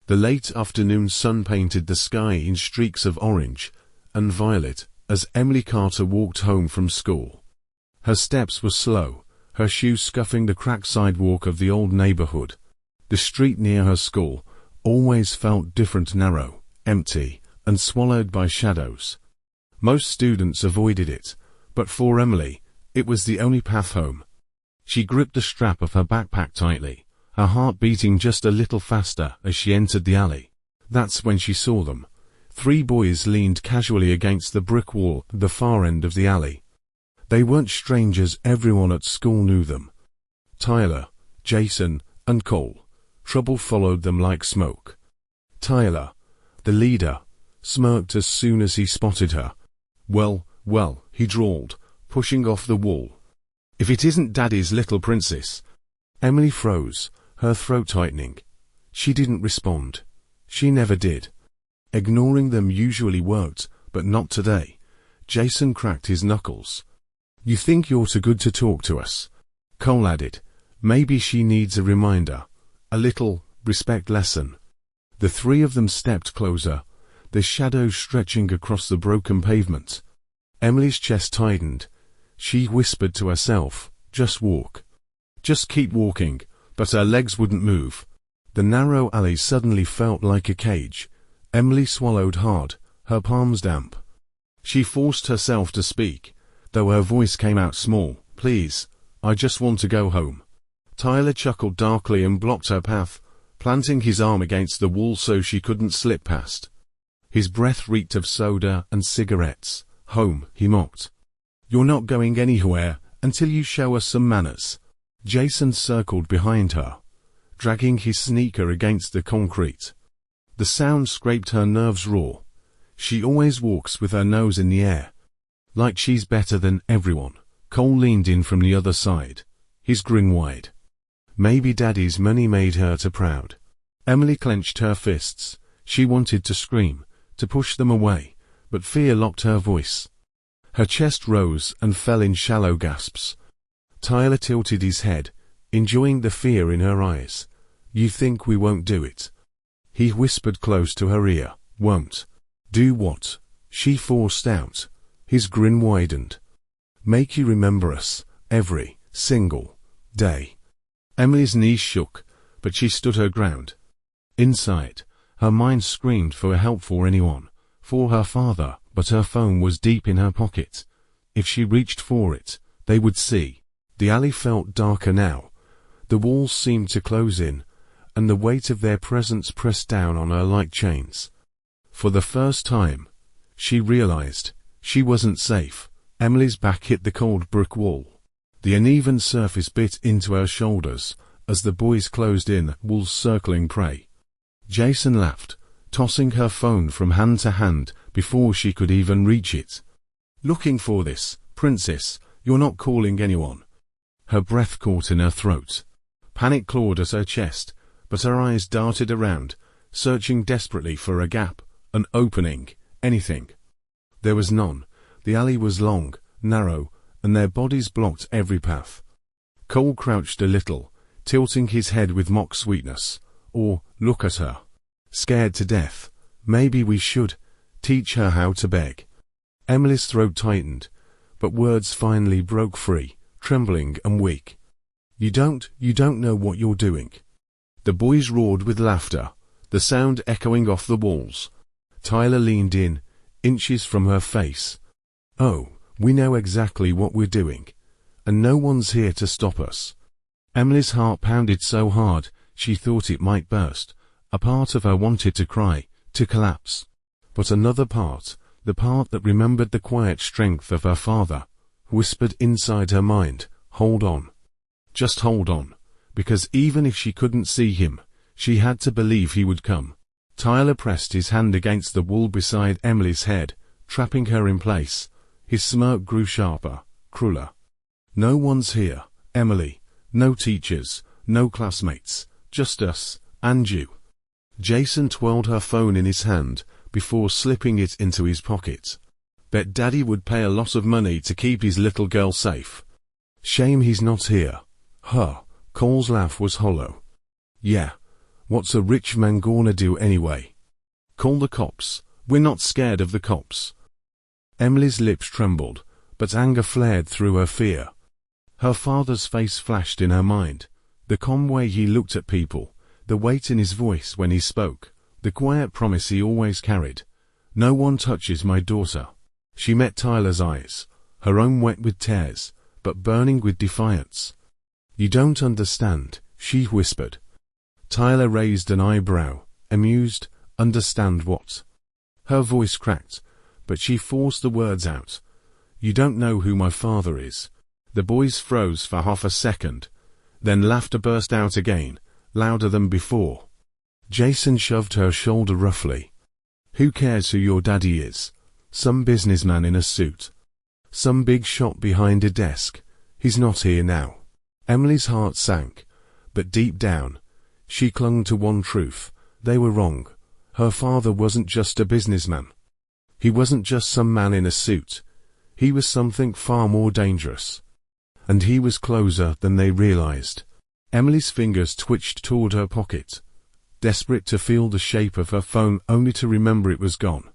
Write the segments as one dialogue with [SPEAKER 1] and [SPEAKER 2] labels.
[SPEAKER 1] The late afternoon sun painted the sky in streaks of orange and violet as Emily Carter walked home from school. Her steps were slow, her shoes scuffing the cracked sidewalk of the old neighborhood. The street near her school always felt different, narrow, empty, and swallowed by shadows. Most students avoided it, but for Emily, it was the only path home. She gripped the strap of her backpack tightly, her heart beating just a little faster as she entered the alley. That's when she saw them. 3 boys leaned casually against the brick wall at the far end of the alley. They weren't strangers, everyone at school knew them. Tyler, Jason, and Cole. Trouble followed them like smoke. Tyler, the leader, smirked as soon as he spotted her. Well, he drawled, pushing off the wall. If it isn't Daddy's little princess. Emily froze, her throat tightening. She didn't respond. She never did. Ignoring them usually worked, but not today. Jason cracked his knuckles. You think you're too good to talk to us? Cole added. Maybe she needs a reminder. A little respect lesson. The 3 of them stepped closer, their shadows stretching across the broken pavement. Emily's chest tightened. She whispered to herself, just walk. Just keep walking, but her legs wouldn't move. The narrow alley suddenly felt like a cage. Emily swallowed hard, her palms damp. She forced herself to speak, though her voice came out small. Please, I just want to go home. Tyler chuckled darkly and blocked her path, planting his arm against the wall so she couldn't slip past. His breath reeked of soda and cigarettes. Home, he mocked. You're not going anywhere until you show us some manners. Jason circled behind her, dragging his sneaker against the concrete. The sound scraped her nerves raw. She always walks with her nose in the air. Like she's better than everyone. Cole leaned in from the other side, his grin wide. Maybe Daddy's money made her too proud. Emily clenched her fists. She wanted to scream, to push them away, but fear locked her voice. Her chest rose and fell in shallow gasps. Tyler tilted his head, enjoying the fear in her eyes. You think we won't do it? He whispered close to her ear. Won't. Do what? She forced out. His grin widened. Make you remember us, every single day. Emily's knees shook, but she stood her ground. Inside, her mind screamed for help for anyone, for her father, but her phone was deep in her pocket. If she reached for it, they would see. The alley felt darker now. The walls seemed to close in, and the weight of their presence pressed down on her like chains. For the first time, she realized she wasn't safe. Emily's back hit the cold brick wall. The uneven surface bit into her shoulders as the boys closed in, wolves circling prey. Jason laughed, tossing her phone from hand to hand before she could even reach it. Looking for this, princess, you're not calling anyone. Her breath caught in her throat. Panic clawed at her chest, but her eyes darted around, searching desperately for a gap, an opening, anything. There was none. The alley was long, narrow, and their bodies blocked every path. Cole crouched a little, tilting his head with mock sweetness. Or, look at her. Scared to death. Maybe we should teach her how to beg. Emily's throat tightened, but words finally broke free, trembling and weak. You don't know what you're doing. The boys roared with laughter, the sound echoing off the walls. Tyler leaned in, inches from her face. Oh, we know exactly what we're doing, and no one's here to stop us. Emily's heart pounded so hard, she thought it might burst. A part of her wanted to cry, to collapse. But another part, the part that remembered the quiet strength of her father, whispered inside her mind, hold on. Just hold on, because even if she couldn't see him, she had to believe he would come. Tyler pressed his hand against the wall beside Emily's head, trapping her in place. His smirk grew sharper, crueler. No one's here, Emily. No teachers, no classmates, just us, and you. Jason twirled her phone in his hand, before slipping it into his pocket. Bet Daddy would pay a lot of money to keep his little girl safe. Shame he's not here. Cole's laugh was hollow. Yeah, What's a rich man gonna do anyway? Call the cops. We're not scared of the cops. Emily's lips trembled, but anger flared through her fear. Her father's face flashed in her mind. The calm way he looked at people, the weight in his voice when he spoke, the quiet promise he always carried. No one touches my daughter. She met Tyler's eyes, her own wet with tears, but burning with defiance. You don't understand, she whispered. Tyler raised an eyebrow, amused. Understand what? Her voice cracked, but she forced the words out. You don't know who my father is. The boys froze for half a second. Then laughter burst out again, louder than before. Jason shoved her shoulder roughly. Who cares who your daddy is? Some businessman in a suit. Some big shot behind a desk. He's not here now. Emily's heart sank, but deep down, she clung to one truth. They were wrong. Her father wasn't just a businessman. He wasn't just some man in a suit. He was something far more dangerous. And he was closer than they realized. Emily's fingers twitched toward her pocket, desperate to feel the shape of her phone only to remember it was gone.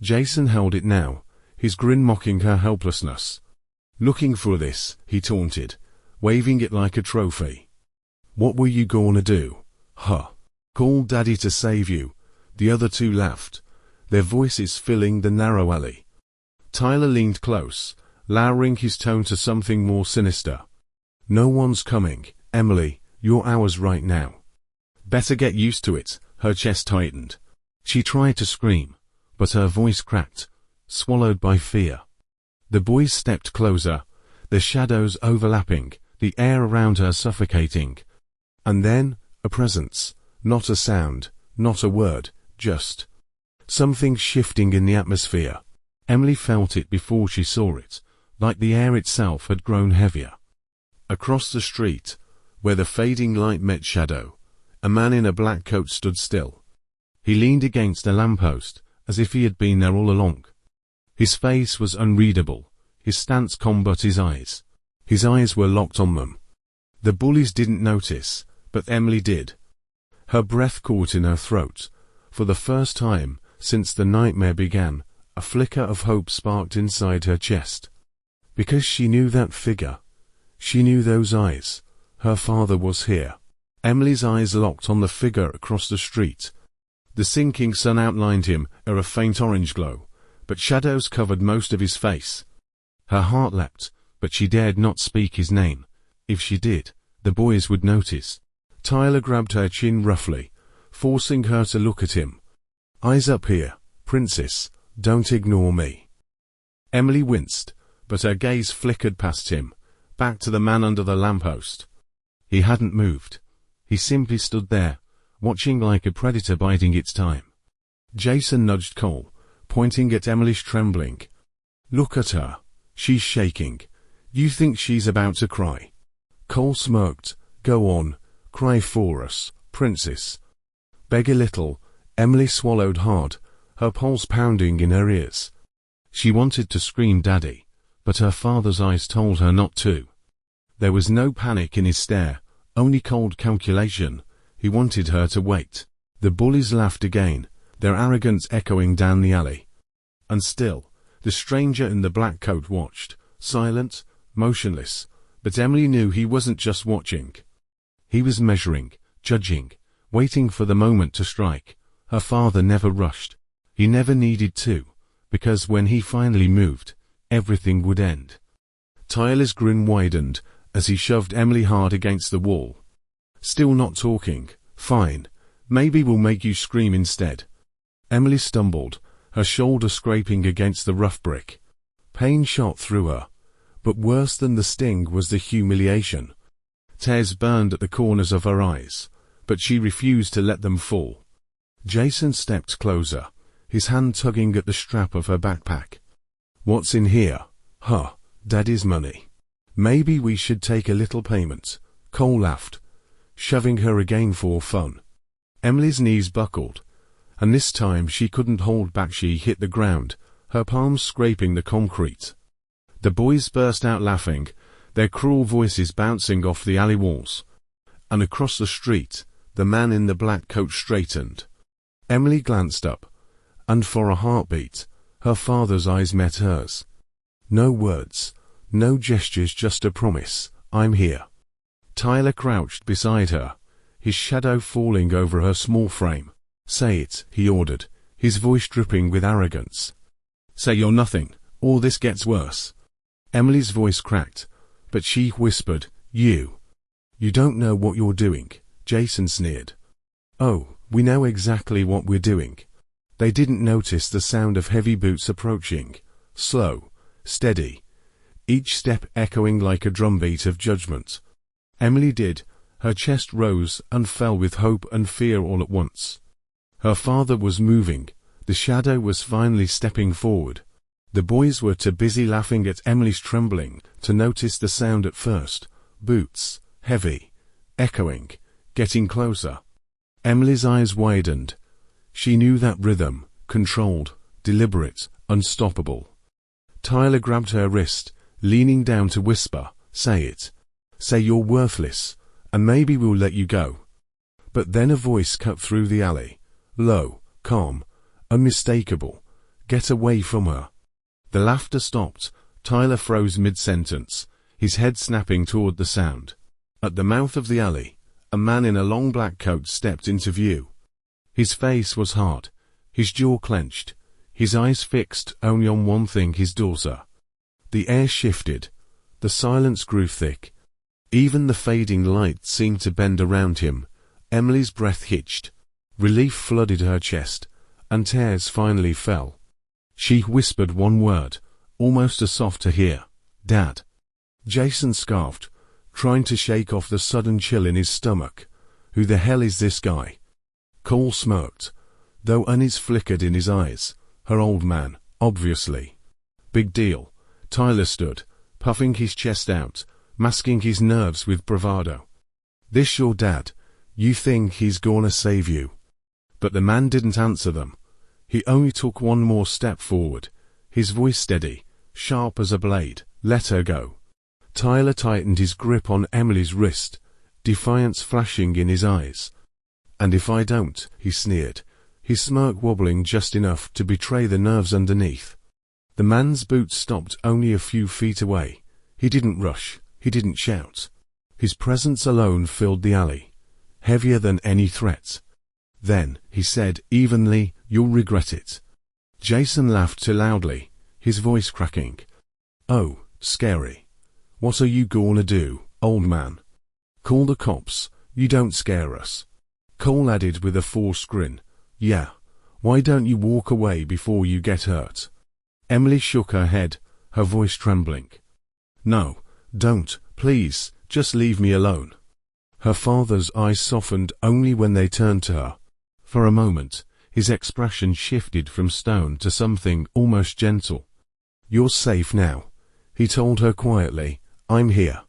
[SPEAKER 1] Jason held it now, his grin mocking her helplessness. Looking for this, he taunted, waving it like a trophy. What were you gonna do? Huh? Call Daddy to save you. The other two laughed, their voices filling the narrow alley. Tyler leaned close, lowering his tone to something more sinister. No one's coming, Emily, you're ours right now. Better get used to it, her chest tightened. She tried to scream, but her voice cracked, swallowed by fear. The boys stepped closer, their shadows overlapping, the air around her suffocating. And then, a presence, not a sound, not a word, just something shifting in the atmosphere. Emily felt it before she saw it, like the air itself had grown heavier. Across the street, where the fading light met shadow, a man in a black coat stood still. He leaned against a lamppost, as if he had been there all along. His face was unreadable, his stance calm but his eyes. His eyes were locked on them. The bullies didn't notice, but Emily did. Her breath caught in her throat. For the first time, since the nightmare began, a flicker of hope sparked inside her chest. Because she knew that figure. She knew those eyes. Her father was here. Emily's eyes locked on the figure across the street. The sinking sun outlined him, a faint orange glow, but shadows covered most of his face. Her heart leapt, but she dared not speak his name. If she did, the boys would notice. Tyler grabbed her chin roughly, forcing her to look at him. Eyes up here, princess, don't ignore me. Emily winced, but her gaze flickered past him, back to the man under the lamppost. He hadn't moved. He simply stood there, watching like a predator biding its time. Jason nudged Cole, pointing at Emily's trembling. Look at her. She's shaking. You think she's about to cry? Cole smirked. Go on, cry for us, princess. Beg a little. Emily swallowed hard, her pulse pounding in her ears. She wanted to scream Daddy, but her father's eyes told her not to. There was no panic in his stare, only cold calculation. He wanted her to wait. The bullies laughed again, their arrogance echoing down the alley. And still, the stranger in the black coat watched, silent, motionless, but Emily knew he wasn't just watching. He was measuring, judging, waiting for the moment to strike. Her father never rushed. He never needed to, because when he finally moved, everything would end. Tyler's grin widened as he shoved Emily hard against the wall. Still not talking? Fine. Maybe we'll make you scream instead. Emily stumbled, her shoulder scraping against the rough brick. Pain shot through her, but worse than the sting was the humiliation. Tears burned at the corners of her eyes, but she refused to let them fall. Jason stepped closer, his hand tugging at the strap of her backpack. What's in here? Huh, Daddy's money. Maybe we should take a little payment. Cole laughed, shoving her again for fun. Emily's knees buckled, and this time she couldn't hold back. She hit the ground, her palms scraping the concrete. The boys burst out laughing, their cruel voices bouncing off the alley walls. And across the street, The man in the black coat straightened. Emily glanced up, and for a heartbeat, her father's eyes met hers. No words, no gestures, just a promise, I'm here. Tyler crouched beside her, his shadow falling over her small frame. Say it, he ordered, his voice dripping with arrogance. Say you're nothing, or this gets worse. Emily's voice cracked, but she whispered, You don't know what you're doing, Jason sneered. Oh, we know exactly what we're doing. They didn't notice the sound of heavy boots approaching, slow, steady, each step echoing like a drumbeat of judgment. Emily did. Her chest rose and fell with hope and fear all at once. Her father was moving. The shadow was finally stepping forward. The boys were too busy laughing at Emily's trembling to notice the sound at first. Boots, heavy, echoing, getting closer. Emily's eyes widened. She knew that rhythm, controlled, deliberate, unstoppable. Tyler grabbed her wrist, leaning down to whisper, Say it. Say you're worthless, and maybe we'll let you go. But then a voice cut through the alley. Low, calm, unmistakable. Get away from her. The laughter stopped. Tyler froze mid-sentence, his head snapping toward the sound. At the mouth of the alley, a man in a long black coat stepped into view. His face was hard, his jaw clenched, his eyes fixed only on one thing, his daughter. The air shifted. The silence grew thick. Even the fading light seemed to bend around him. Emily's breath hitched. Relief flooded her chest, and tears finally fell. She whispered one word, almost a soft to hear. Dad. Jason scarfed, trying to shake off the sudden chill in his stomach. Who the hell is this guy? Cole smirked, though unease flickered in his eyes. Her old man, obviously. Big deal. Tyler stood, puffing his chest out, masking his nerves with bravado. This your dad? You think he's gonna save you? But the man didn't answer them. He only took one more step forward, his voice steady, sharp as a blade. Let her go. Tyler tightened his grip on Emily's wrist, defiance flashing in his eyes. And if I don't, he sneered, his smirk wobbling just enough to betray the nerves underneath. The man's boots stopped only a few feet away. He didn't rush, he didn't shout. His presence alone filled the alley, heavier than any threat. Then, he said evenly, You'll regret it. Jason laughed too loudly, his voice cracking. Oh, scary. What are you gonna do, old man? Call the cops. You don't scare us. Cole added with a forced grin. Yeah. Why don't you walk away before you get hurt? Emily shook her head, her voice trembling. No, don't, please, just leave me alone. Her father's eyes softened only when they turned to her. For a moment, his expression shifted from stone to something almost gentle. You're safe now, he told her quietly. I'm here.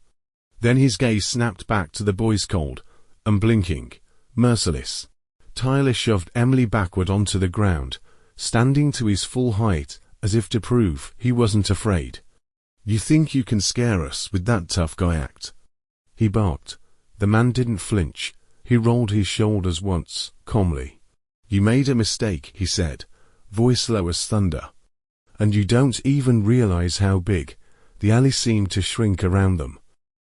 [SPEAKER 1] Then his gaze snapped back to the boys, cold, unblinking, merciless. Tyler shoved Emily backward onto the ground, standing to his full height, as if to prove he wasn't afraid. You think you can scare us with that tough guy act? He barked. The man didn't flinch. He rolled his shoulders once, calmly. You made a mistake, he said, voice low as thunder. And you don't even realize how big. The alley seemed to shrink around them.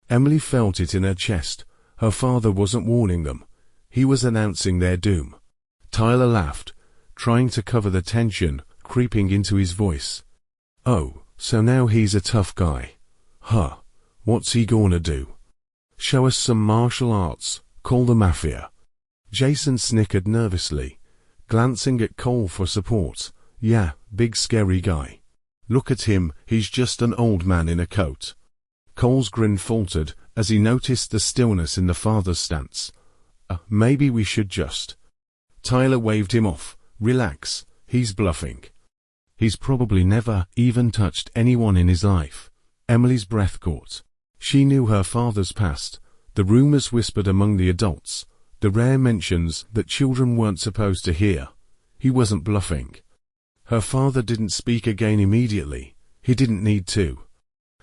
[SPEAKER 1] Emily felt it in her chest. Her father wasn't warning them. He was announcing their doom. Tyler laughed, trying to cover the tension creeping into his voice. Oh, so now he's a tough guy. Huh. What's he gonna do? Show us some martial arts, call the mafia. Jason snickered nervously, glancing at Cole for support. Yeah, big scary guy. Look at him, he's just an old man in a coat. Cole's grin faltered as he noticed the stillness in the father's stance. Maybe we should just. Tyler waved him off. Relax, he's bluffing. He's probably never even touched anyone in his life. Emily's breath caught. She knew her father's past, the rumors whispered among the adults, the rare mentions that children weren't supposed to hear. He wasn't bluffing. Her father didn't speak again immediately. He didn't need to.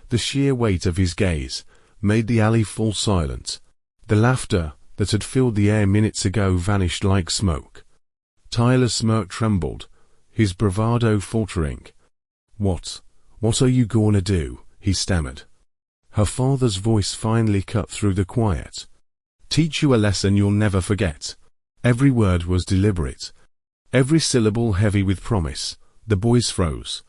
[SPEAKER 1] The sheer weight of his gaze made the alley fall silent. The laughter, that had filled the air minutes ago vanished like smoke. Tyler's smirk trembled, his bravado faltering. What are you gonna do?" he stammered. Her father's voice finally cut through the quiet. "Teach you a lesson you'll never forget." Every word was deliberate, every syllable heavy with promise. The boys froze.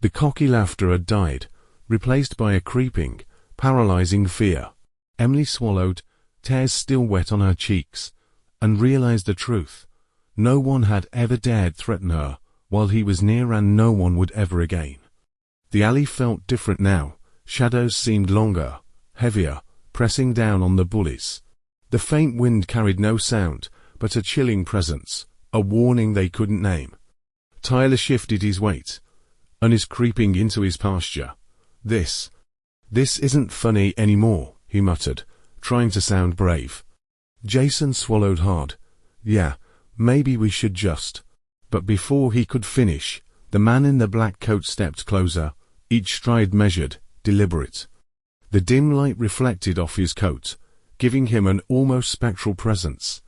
[SPEAKER 1] The cocky laughter had died, replaced by a creeping, paralyzing fear. Emily swallowed, tears still wet on her cheeks, and realized the truth. No one had ever dared threaten her while he was near, and no one would ever again. The alley felt different now. Shadows seemed longer, heavier, pressing down on the bullies. The faint wind carried no sound, but a chilling presence, a warning they couldn't name. Tyler shifted his weight, and is creeping into his posture. This isn't funny anymore," he muttered, trying to sound brave. Jason swallowed hard. "Yeah, maybe we should just..." But before he could finish, the man in the black coat stepped closer, each stride measured, deliberate. The dim light reflected off his coat, giving him an almost spectral presence.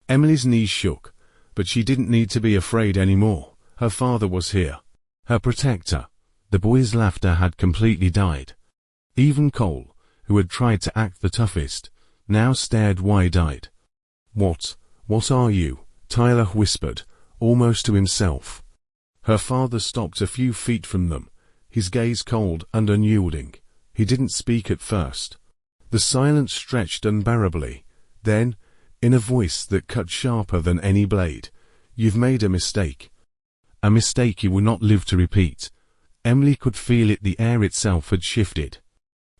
[SPEAKER 1] Emily's knees shook, but she didn't need to be afraid anymore. Her father was here, her protector. The boys' laughter had completely died. Even Cole, who had tried to act the toughest, now stared wide-eyed. What are you?" Tyler whispered, almost to himself. Her father stopped a few feet from them, his gaze cold and unyielding. He didn't speak at first. The silence stretched unbearably. Then, in a voice that cut sharper than any blade, "You've made a mistake. A mistake you will not live to repeat." Emily could feel it. The air itself had shifted.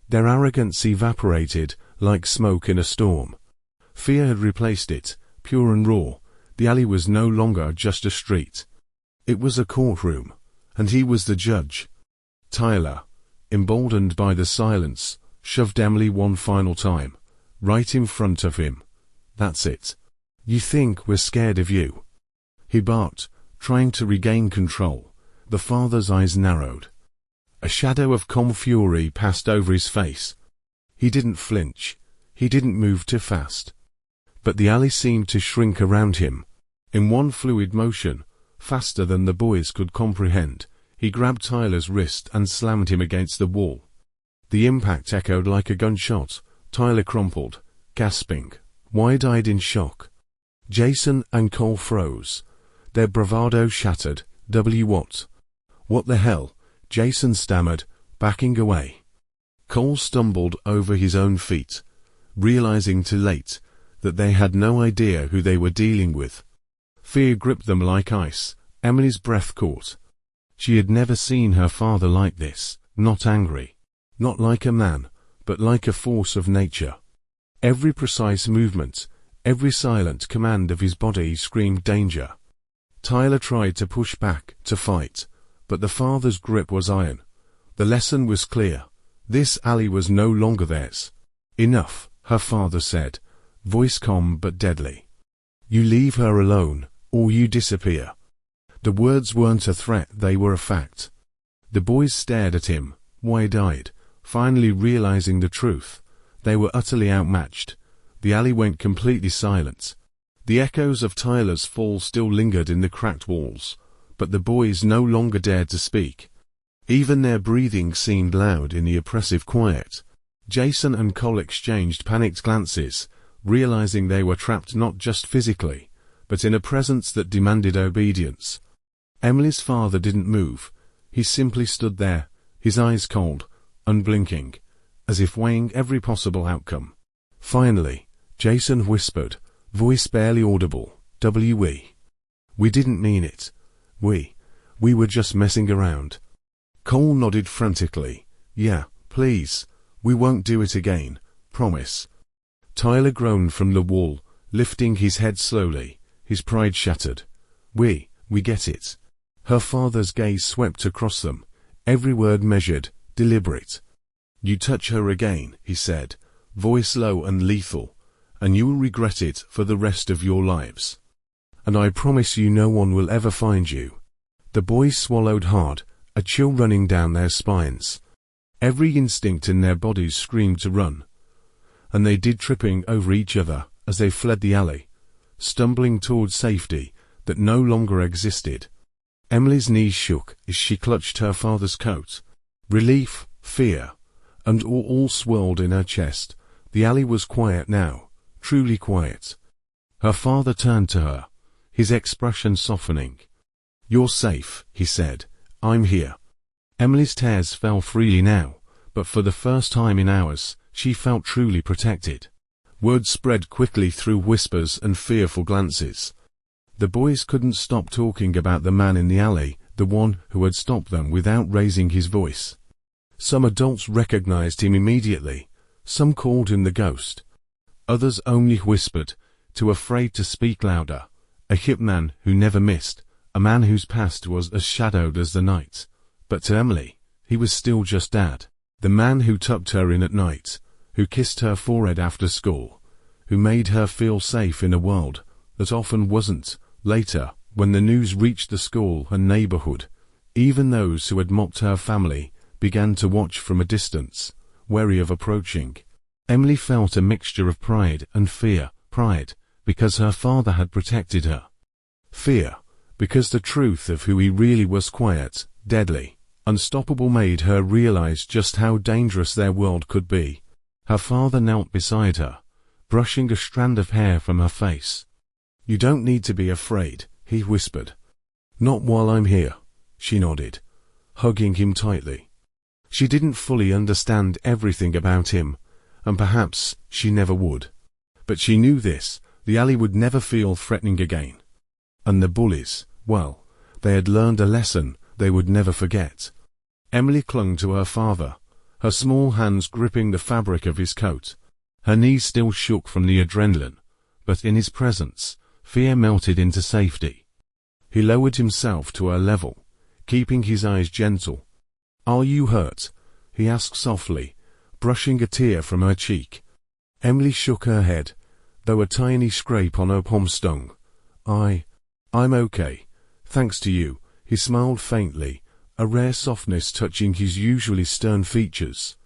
[SPEAKER 1] Their arrogance evaporated like smoke in a storm. Fear had replaced it, pure and raw. The alley was no longer just a street. It was a courtroom, and he was the judge. Tyler, emboldened by the silence, shoved Emily one final time, right in front of him. "That's it. You think we're scared of you?" he barked, trying to regain control. The father's eyes narrowed. A shadow of calm fury passed over his face. He didn't flinch. He didn't move too fast. But the alley seemed to shrink around him. In one fluid motion, faster than the boys could comprehend, he grabbed Tyler's wrist and slammed him against the wall. The impact echoed like a gunshot. Tyler crumpled, gasping, wide-eyed in shock. Jason and Cole froze. Their bravado shattered. What the hell?" Jason stammered, backing away. Cole stumbled over his own feet, realizing too late that they had no idea who they were dealing with. Fear gripped them like ice. Emily's breath caught. She had never seen her father like this, not angry, not like a man, but like a force of nature. Every precise movement, every silent command of his body screamed danger. Tyler tried to push back, to fight, but the father's grip was iron. The lesson was clear. This alley was no longer theirs. "Enough," her father said, voice calm but deadly. "You leave her alone, or you disappear." The words weren't a threat, they were a fact. The boys stared at him, wide-eyed, finally realizing the truth. They were utterly outmatched. The alley went completely silent. The echoes of Tyler's fall still lingered in the cracked walls, but the boys no longer dared to speak. Even their breathing seemed loud in the oppressive quiet. Jason and Cole exchanged panicked glances, realizing they were trapped not just physically, but in a presence that demanded obedience. Emily's father didn't move. He simply stood there, his eyes cold, unblinking, as if weighing every possible outcome. Finally, Jason whispered, voice barely audible, We didn't mean it. We were just messing around." Cole nodded frantically. "Yeah, please. We won't do it again. Promise." Tyler groaned from the wall, lifting his head slowly, his pride shattered. We get it." Her father's gaze swept across them, every word measured, deliberate. "You touch her again," he said, voice low and lethal, "and you will regret it for the rest of your lives. And I promise you no one will ever find you." The boys swallowed hard, a chill running down their spines. Every instinct in their bodies screamed to run. And they did, tripping over each other, as they fled the alley, stumbling toward safety that no longer existed. Emily's knees shook as she clutched her father's coat. Relief, fear, and all swirled in her chest. The alley was quiet now, truly quiet. Her father turned to her, his expression softening. "You're safe," he said. "I'm here." Emily's tears fell freely now, but for the first time in hours, she felt truly protected. Word spread quickly through whispers and fearful glances. The boys couldn't stop talking about the man in the alley, the one who had stopped them without raising his voice. Some adults recognized him immediately. Some called him the ghost. Others only whispered, too afraid to speak louder. A hitman who never missed, a man whose past was as shadowed as the night. But to Emily, he was still just Dad. The man who tucked her in at night, who kissed her forehead after school, who made her feel safe in a world that often wasn't. Later, when the news reached the school and neighborhood, even those who had mocked her family began to watch from a distance, wary of approaching. Emily felt a mixture of pride and fear. Pride, because her father had protected her. Fear, because the truth of who he really was, quiet, deadly, unstoppable, made her realize just how dangerous their world could be. Her father knelt beside her, brushing a strand of hair from her face. "You don't need to be afraid," he whispered. "Not while I'm here," she nodded, hugging him tightly. She didn't fully understand everything about him, and perhaps she never would. But she knew this: the alley would never feel threatening again. And the bullies, well, they had learned a lesson they would never forget. Emily clung to her father, her small hands gripping the fabric of his coat. Her knees still shook from the adrenaline, but in his presence, fear melted into safety. He lowered himself to her level, keeping his eyes gentle. "Are you hurt?" he asked softly, brushing a tear from her cheek. Emily shook her head, though a tiny scrape on her palm stung. I'm okay, thanks to you." He smiled faintly, a rare softness touching his usually stern features.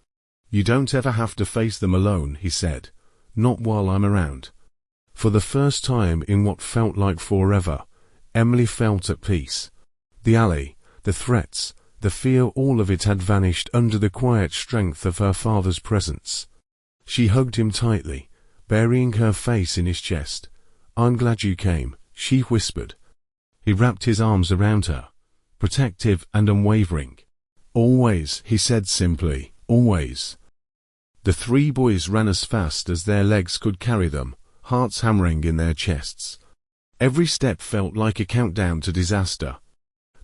[SPEAKER 1] "You don't ever have to face them alone," he said. "Not while I'm around." For the first time in what felt like forever, Emily felt at peace. The alley, the threats, the fear, all of it had vanished under the quiet strength of her father's presence. She hugged him tightly, burying her face in his chest. "I'm glad you came," she whispered. He wrapped his arms around her, protective and unwavering. "Always," he said simply, "always." The three boys ran as fast as their legs could carry them, hearts hammering in their chests. Every step felt like a countdown to disaster.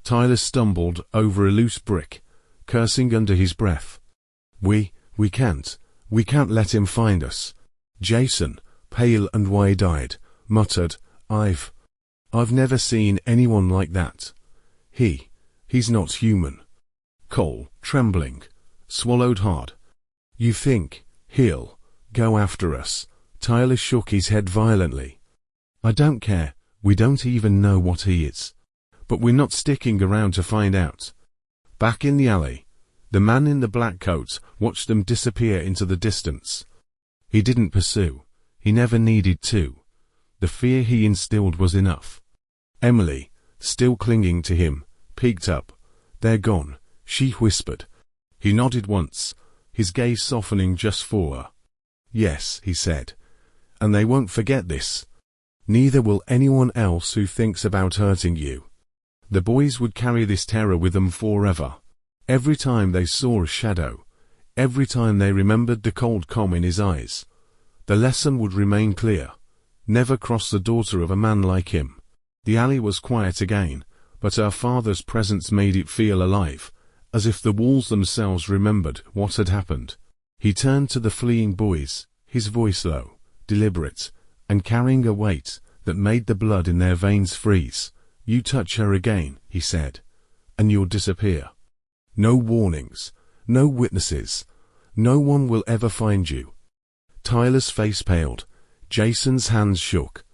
[SPEAKER 1] Tyler stumbled over a loose brick, cursing under his breath. We can't let him find us." Jason, pale and wide-eyed, muttered, I've never seen anyone like that. He's not human." Cole, trembling, swallowed hard. "You think he'll go after us?" Tyler shook his head violently. "I don't care. We don't even know what he is. But we're not sticking around to find out." Back in the alley, the man in the black coat watched them disappear into the distance. He didn't pursue. He never needed to. The fear he instilled was enough. Emily, still clinging to him, peeked up. "They're gone," she whispered. He nodded once, his gaze softening just for her. "Yes," he said. "And they won't forget this. Neither will anyone else who thinks about hurting you." The boys would carry this terror with them forever. Every time they saw a shadow, every time they remembered the cold calm in his eyes, the lesson would remain clear. Never cross the daughter of a man like him. The alley was quiet again, but her father's presence made it feel alive, as if the walls themselves remembered what had happened. He turned to the fleeing boys, his voice low, deliberate, and carrying a weight that made the blood in their veins freeze. "You touch her again," he said, "and you'll disappear. No warnings, no witnesses. No one will ever find you." Tyler's face paled. Jason's hands shook.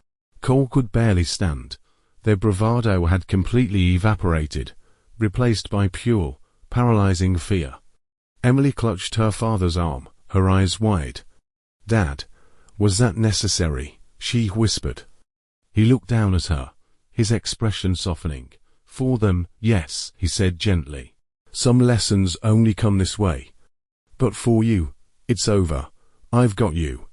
[SPEAKER 1] Cole could barely stand. Their bravado had completely evaporated, replaced by pure, paralyzing fear. Emily clutched her father's arm, her eyes wide. "Dad, was that necessary?" she whispered. He looked down at her, his expression softening. For them, yes, he said gently. Some lessons only come this way. But for you, it's over. I've got you.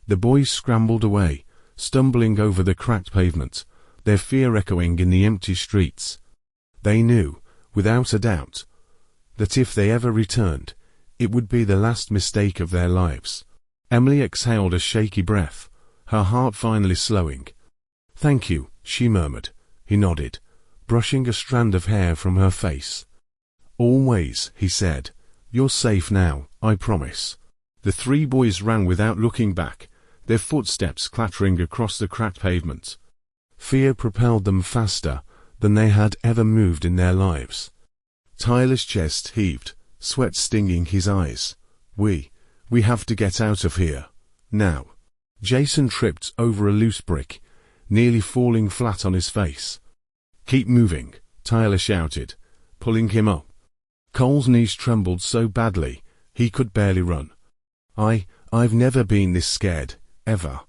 [SPEAKER 1] The boys scrambled away, stumbling over the cracked pavement, their fear echoing in the empty streets. They knew, without a doubt, that if they ever returned, it would be the last mistake of their lives. Emily exhaled a shaky breath, her heart finally slowing. Thank you, she murmured. He nodded, brushing a strand of hair from her face. Always, he said. You're safe now, I promise. The three boys ran without looking back, their footsteps clattering across the cracked pavement. Fear propelled them faster than they had ever moved in their lives. Tyler's chest heaved, sweat stinging his eyes. We have to get out of here. Now. Jason tripped over a loose brick, nearly falling flat on his face. Keep moving, Tyler shouted, pulling him up. Cole's knees trembled so badly, he could barely run. I've never been this scared, ever.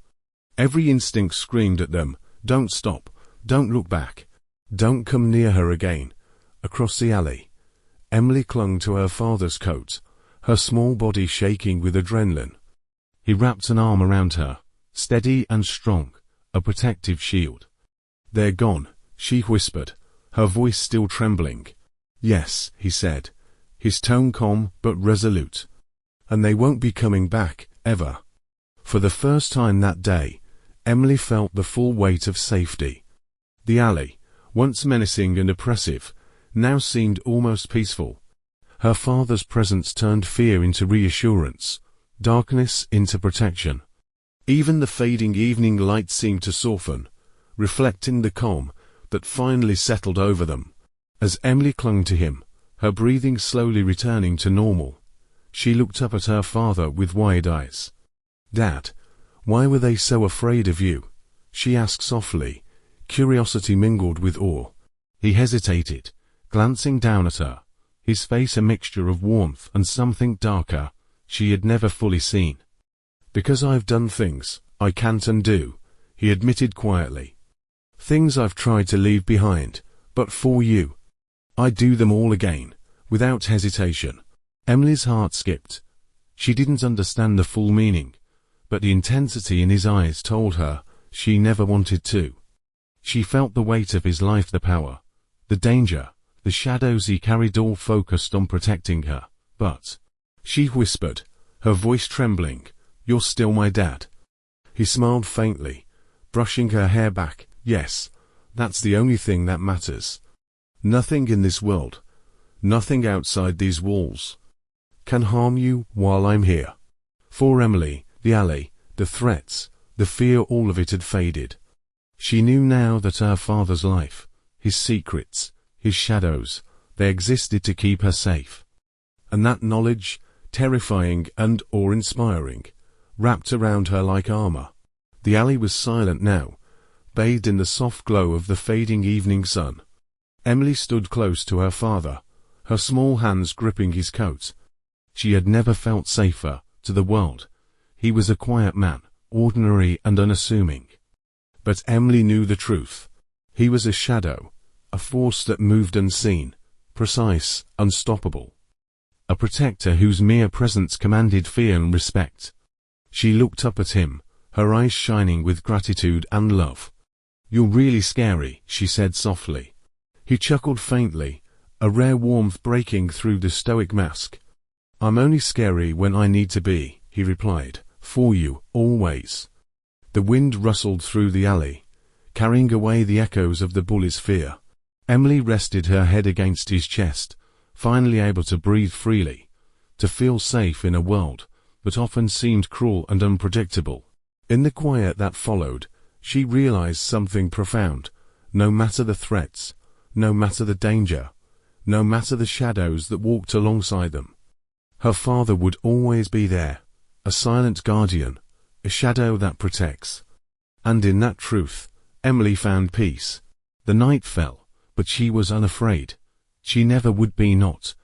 [SPEAKER 1] Every instinct screamed at them, don't stop, don't look back, don't come near her again. Across the alley, Emily clung to her father's coat, her small body shaking with adrenaline. He wrapped an arm around her, steady and strong, a protective shield. They're gone, she whispered, her voice still trembling. Yes, he said, his tone calm but resolute. And they won't be coming back, ever. For the first time that day, Emily felt the full weight of safety. The alley, once menacing and oppressive, now seemed almost peaceful. Her father's presence turned fear into reassurance, darkness into protection. Even the fading evening light seemed to soften, reflecting the calm that finally settled over them. As Emily clung to him, her breathing slowly returning to normal, she looked up at her father with wide eyes. Dad, why were they so afraid of you? She asked softly, curiosity mingled with awe. He hesitated, glancing down at her, his face a mixture of warmth and something darker she had never fully seen. Because I've done things I can't undo, he admitted quietly. Things I've tried to leave behind, but for you, I'd do them all again, without hesitation. Emily's heart skipped. She didn't understand the full meaning, but the intensity in his eyes told her she never wanted to. She felt the weight of his life, the power, the danger, the shadows he carried, all focused on protecting her. But, she whispered, her voice trembling, you're still my dad. He smiled faintly, brushing her hair back. Yes, that's the only thing that matters. Nothing in this world, nothing outside these walls, can harm you while I'm here. For Emily, the alley, the threats, the fear, all of it had faded. She knew now that her father's life, his secrets, his shadows, they existed to keep her safe. And that knowledge, terrifying and awe-inspiring, wrapped around her like armor. The alley was silent now, bathed in the soft glow of the fading evening sun. Emily stood close to her father, her small hands gripping his coat. She had never felt safer. To the world, he was a quiet man, ordinary and unassuming. But Emily knew the truth. He was a shadow, a force that moved unseen, precise, unstoppable. A protector whose mere presence commanded fear and respect. She looked up at him, her eyes shining with gratitude and love. You're really scary, she said softly. He chuckled faintly, a rare warmth breaking through the stoic mask. I'm only scary when I need to be, he replied, for you, always. The wind rustled through the alley, carrying away the echoes of the bully's fear. Emily rested her head against his chest, finally able to breathe freely, to feel safe in a world that often seemed cruel and unpredictable. In the quiet that followed, she realized something profound. No matter the threats, no matter the danger, no matter the shadows that walked alongside them, her father would always be there, a silent guardian, a shadow that protects. And in that truth, Emily found peace. The night fell, but she was unafraid. She never would be, not